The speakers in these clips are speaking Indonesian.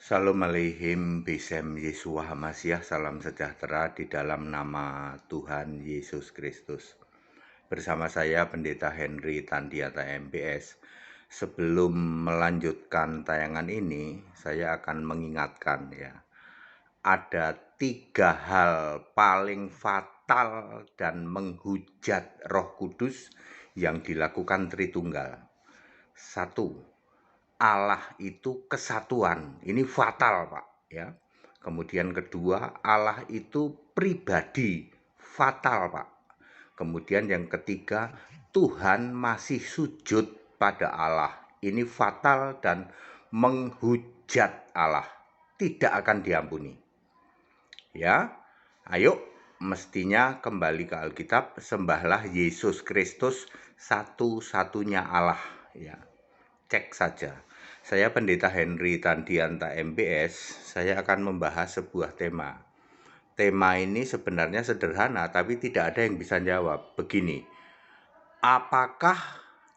Shalom Aleihim, Bisem Yesua Hamasiah, salam sejahtera di dalam nama Tuhan Yesus Kristus. Bersama saya Pendeta Henry Tandiata MPS. Sebelum melanjutkan tayangan ini, saya akan mengingatkan ada 3 hal paling fatal dan menghujat Roh Kudus yang dilakukan Tritunggal. 1. Allah itu kesatuan. Ini fatal, Pak, ya. Kemudian kedua, Allah itu pribadi. Fatal, Pak. Kemudian yang ketiga, Tuhan masih sujud pada Allah. Ini fatal dan menghujat Allah. Tidak akan diampuni. Ya. Ayo, mestinya kembali ke Alkitab, sembahlah Yesus Kristus satu-satunya Allah, ya. Cek saja. Saya Pendeta Henry Tandianta MPS, saya akan membahas sebuah tema. Tema ini sebenarnya sederhana, tapi tidak ada yang bisa jawab. Begini, apakah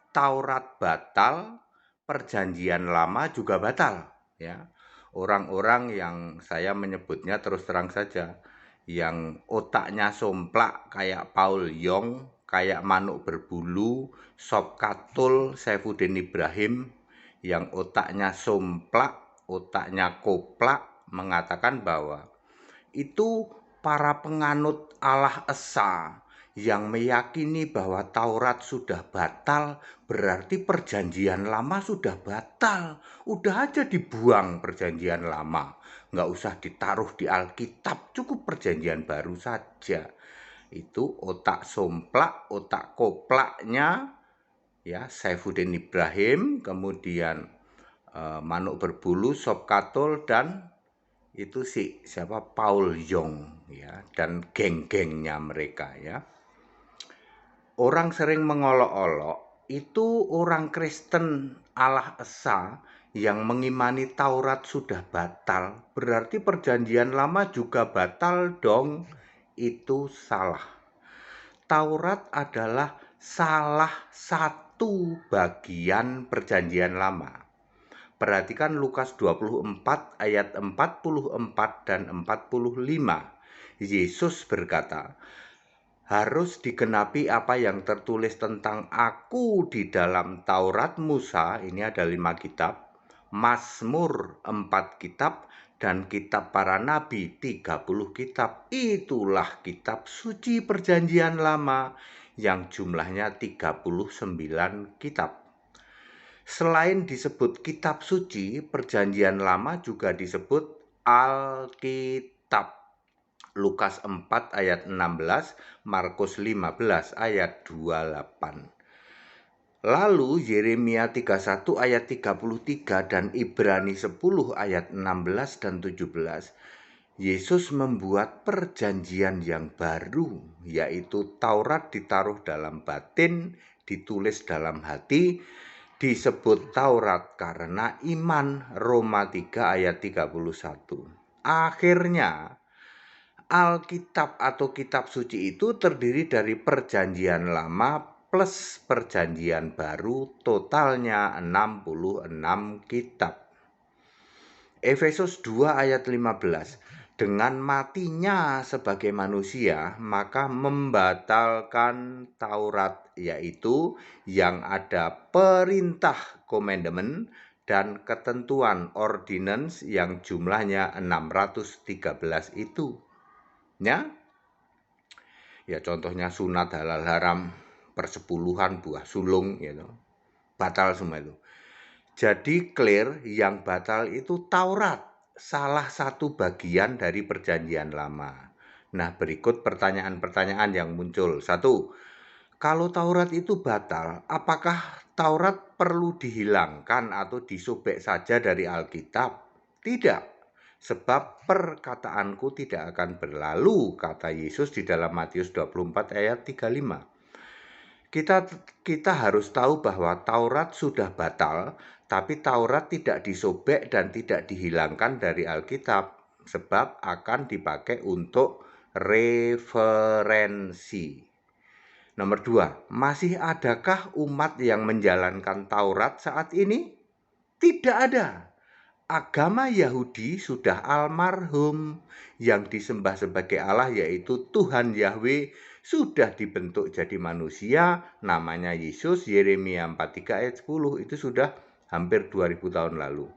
Taurat batal, Perjanjian Lama juga batal? Ya, orang-orang yang saya menyebutnya terus terang saja, yang otaknya somplak kayak Paul Yong, kayak manuk berbulu, Sop Katul, Saifuddin Ibrahim, yang otaknya somplak, otaknya koplak, mengatakan bahwa itu para penganut Allah Esa yang meyakini bahwa Taurat sudah batal, berarti Perjanjian Lama sudah batal. Udah aja dibuang Perjanjian Lama, nggak usah ditaruh di Alkitab, cukup Perjanjian Baru saja. Itu otak somplak, otak koplaknya, ya, Saifuddin Ibrahim, kemudian manuk berbulu, Sop Katul, dan itu siapa, Paul Yong, ya, dan geng-gengnya mereka, ya. Orang sering mengolok-olok itu orang Kristen Allah Esa yang mengimani Taurat sudah batal, berarti Perjanjian Lama juga batal dong. Itu salah. Taurat adalah salah satu bagian Perjanjian Lama. Perhatikan Lukas 24 ayat 44 dan 45. Yesus berkata, harus digenapi apa yang tertulis tentang aku di dalam Taurat Musa, ini ada 5 kitab, Mazmur 4 kitab, dan kitab para nabi 30 kitab. Itulah kitab suci Perjanjian Lama yang jumlahnya 39 kitab. Selain disebut kitab suci, Perjanjian Lama juga disebut Alkitab. Lukas 4 ayat 16, Markus 15 ayat 28. Lalu Yeremia 31 ayat 33 dan Ibrani 10 ayat 16 dan 17. Yesus membuat perjanjian yang baru, yaitu Taurat ditaruh dalam batin, ditulis dalam hati, disebut Taurat karena iman. Roma 3 ayat 31. Akhirnya Alkitab atau kitab suci itu terdiri dari Perjanjian Lama plus Perjanjian Baru, totalnya 66 kitab. Efesus 2 ayat 15. Dengan matinya sebagai manusia, maka membatalkan Taurat, yaitu yang ada perintah commandment dan ketentuan ordinance yang jumlahnya 613 itu. Ya, contohnya sunat, halal, haram, persepuluhan, buah sulung, gitu. Batal semua itu. Jadi clear, yang batal itu Taurat, salah satu bagian dari Perjanjian Lama. Nah, berikut pertanyaan-pertanyaan yang muncul. 1. Kalau Taurat itu batal, apakah Taurat perlu dihilangkan atau disobek saja dari Alkitab? Tidak. Sebab perkataanku tidak akan berlalu, kata Yesus di dalam Matius 24 ayat 35. Kita harus tahu bahwa Taurat sudah batal, tapi Taurat tidak disobek dan tidak dihilangkan dari Alkitab, sebab akan dipakai untuk referensi. Nomor 2, masih adakah umat yang menjalankan Taurat saat ini? Tidak ada. agama Yahudi sudah almarhum. Yang disembah sebagai Allah yaitu Tuhan Yahweh sudah dibentuk jadi manusia, namanya Yesus. Yeremia 43 ayat 10 itu sudah hampir 2000 tahun lalu.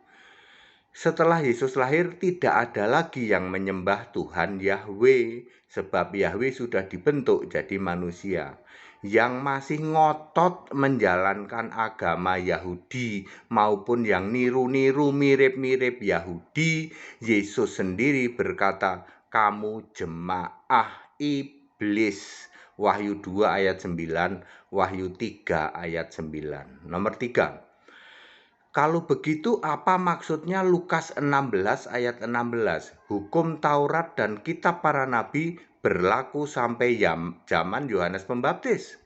Setelah Yesus lahir tidak ada lagi yang menyembah Tuhan Yahweh, sebab Yahweh sudah dibentuk jadi manusia. Yang masih ngotot menjalankan agama Yahudi maupun yang niru-niru mirip-mirip Yahudi, Yesus sendiri berkata, "Kamu jemaah iblis." Wahyu 2 ayat 9, Wahyu 3 ayat 9. Nomor 3. Kalau begitu apa maksudnya Lukas 16 ayat 16? Hukum Taurat dan kitab para nabi berlaku sampai zaman Yohanes Pembaptis.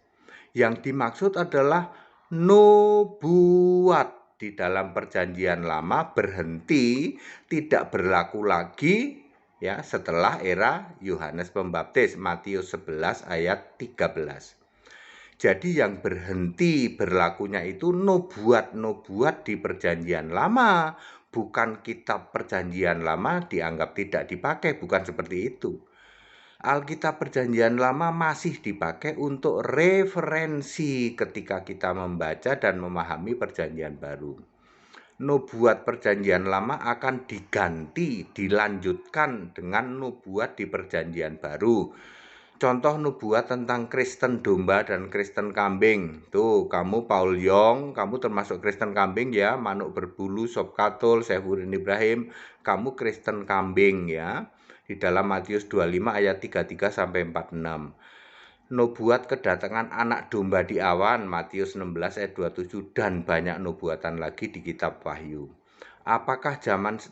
Yang dimaksud adalah nubuat di dalam perjanjian lama berhenti, tidak berlaku lagi ya setelah era Yohanes Pembaptis, Matius 11 ayat 13. Jadi yang berhenti berlakunya itu nubuat-nubuat di perjanjian lama, bukan kitab perjanjian lama dianggap tidak dipakai, bukan seperti itu. Alkitab perjanjian lama masih dipakai untuk referensi ketika kita membaca dan memahami perjanjian baru. Nubuat perjanjian lama akan diganti, dilanjutkan dengan nubuat di perjanjian baru. Contoh nubuat tentang Kristen domba dan Kristen kambing. Tuh, kamu Paul Yong, kamu termasuk Kristen kambing ya, Manuk Berbulu, Sob Katul, Saifuddin Ibrahim, kamu Kristen kambing ya. Di dalam Matius 25 ayat 33 sampai 46. Nubuat kedatangan anak domba di awan, Matius 16 ayat 27, dan banyak nubuatan lagi di kitab Wahyu. Apakah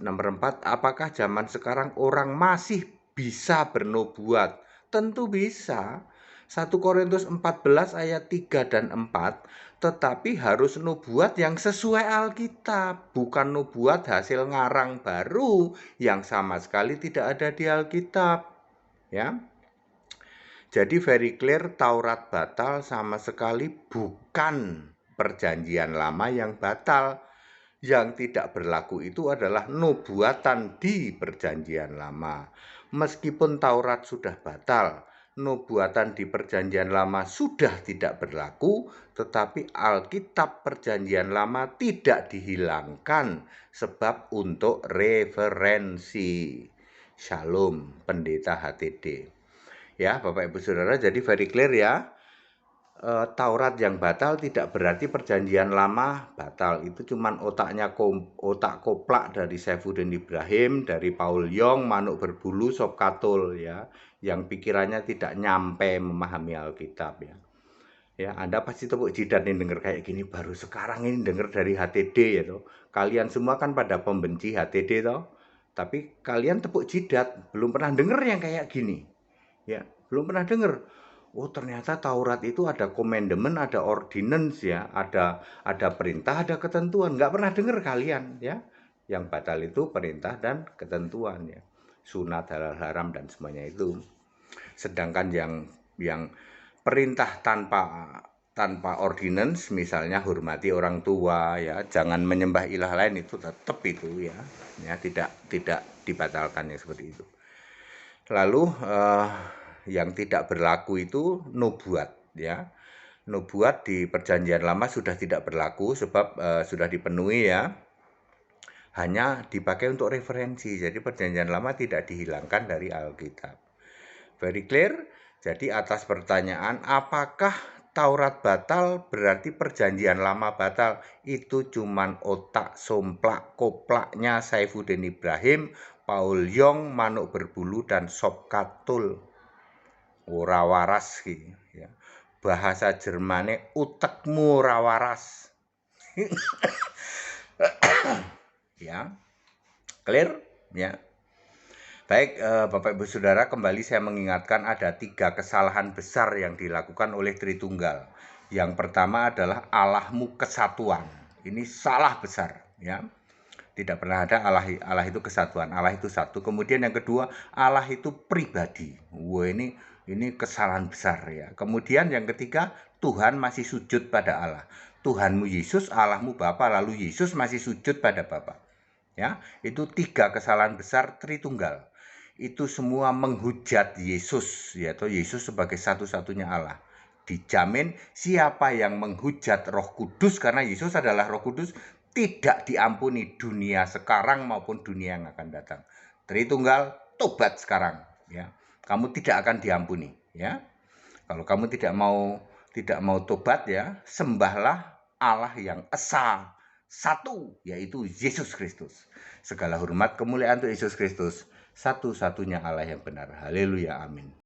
nomor 4, apakah zaman sekarang orang masih bisa bernubuat? Tentu bisa. 1 Korintus 14 ayat 3 dan 4, tetapi harus nubuat yang sesuai Alkitab, bukan nubuat hasil ngarang baru yang sama sekali tidak ada di Alkitab. Ya. Jadi very clear, Taurat batal sama sekali bukan perjanjian lama yang batal. Yang tidak berlaku itu adalah nubuatan di perjanjian lama. Meskipun Taurat sudah batal, nubuatan di perjanjian lama sudah tidak berlaku, tetapi Alkitab perjanjian lama tidak dihilangkan sebab untuk referensi. Shalom, Pendeta HTD. Ya, Bapak Ibu Saudara, jadi very clear ya. Taurat yang batal tidak berarti perjanjian lama batal. Itu cuman otak koplak dari Saifuddin Ibrahim, dari Paul Yong, Manuk Berbulu, Sob Katul ya, yang pikirannya tidak nyampe memahami Alkitab ya. Ya, Anda pasti tepuk jidat nih denger kayak gini, baru sekarang ini denger dari HTD ya toh. Kalian semua kan pada pembenci HTD toh. Tapi kalian tepuk jidat, belum pernah denger yang kayak gini. Ya, belum pernah denger. Oh, ternyata Taurat itu ada commandment, ada ordinance ya, ada perintah, ada ketentuan. Nggak pernah dengar kalian ya. Yang batal itu perintah dan ketentuan ya. Sunat, halal, haram dan semuanya itu. Sedangkan yang perintah tanpa ordinance, misalnya hormati orang tua ya, jangan menyembah ilah lain, itu tetap itu ya. Ya, tidak dibatalkan ya seperti itu. Lalu yang tidak berlaku itu nubuat ya. Nubuat di perjanjian lama sudah tidak berlaku sebab sudah dipenuhi ya. Hanya dipakai untuk referensi. Jadi perjanjian lama tidak dihilangkan dari Alkitab. Very clear? Jadi atas pertanyaan apakah Taurat batal berarti perjanjian lama batal? Itu cuman otak somplak koplaknya Saifuddin Ibrahim, Paul Yong, Manuk Berbulu dan Sob Katul. Ora waras iki ya. Bahasa Jermane utekmu ora waras. Ya. Clear? Ya. Baik, Bapak Ibu Saudara, kembali saya mengingatkan ada 3 kesalahan besar yang dilakukan oleh Tritunggal. Yang pertama adalah Allahmu kesatuan. Ini salah besar ya. Tidak pernah ada Allah itu kesatuan, Allah itu satu. Kemudian yang kedua, Allah itu pribadi. Wah, ini kesalahan besar ya. Kemudian yang ketiga, Tuhan masih sujud pada Allah. Tuhanmu Yesus, Allahmu Bapa, lalu Yesus masih sujud pada Bapa. Ya, itu 3 kesalahan besar Tritunggal. Itu semua menghujat Yesus, yaitu Yesus sebagai satu-satunya Allah. Dijamin siapa yang menghujat Roh Kudus, karena Yesus adalah Roh Kudus, tidak diampuni dunia sekarang maupun dunia yang akan datang. Tritunggal, tobat sekarang, ya. Kamu tidak akan diampuni, ya. Kalau kamu tidak mau tobat, ya, sembahlah Allah yang esa, satu, yaitu Yesus Kristus. Segala hormat kemuliaan untuk Yesus Kristus, satu-satunya Allah yang benar. Haleluya, amin.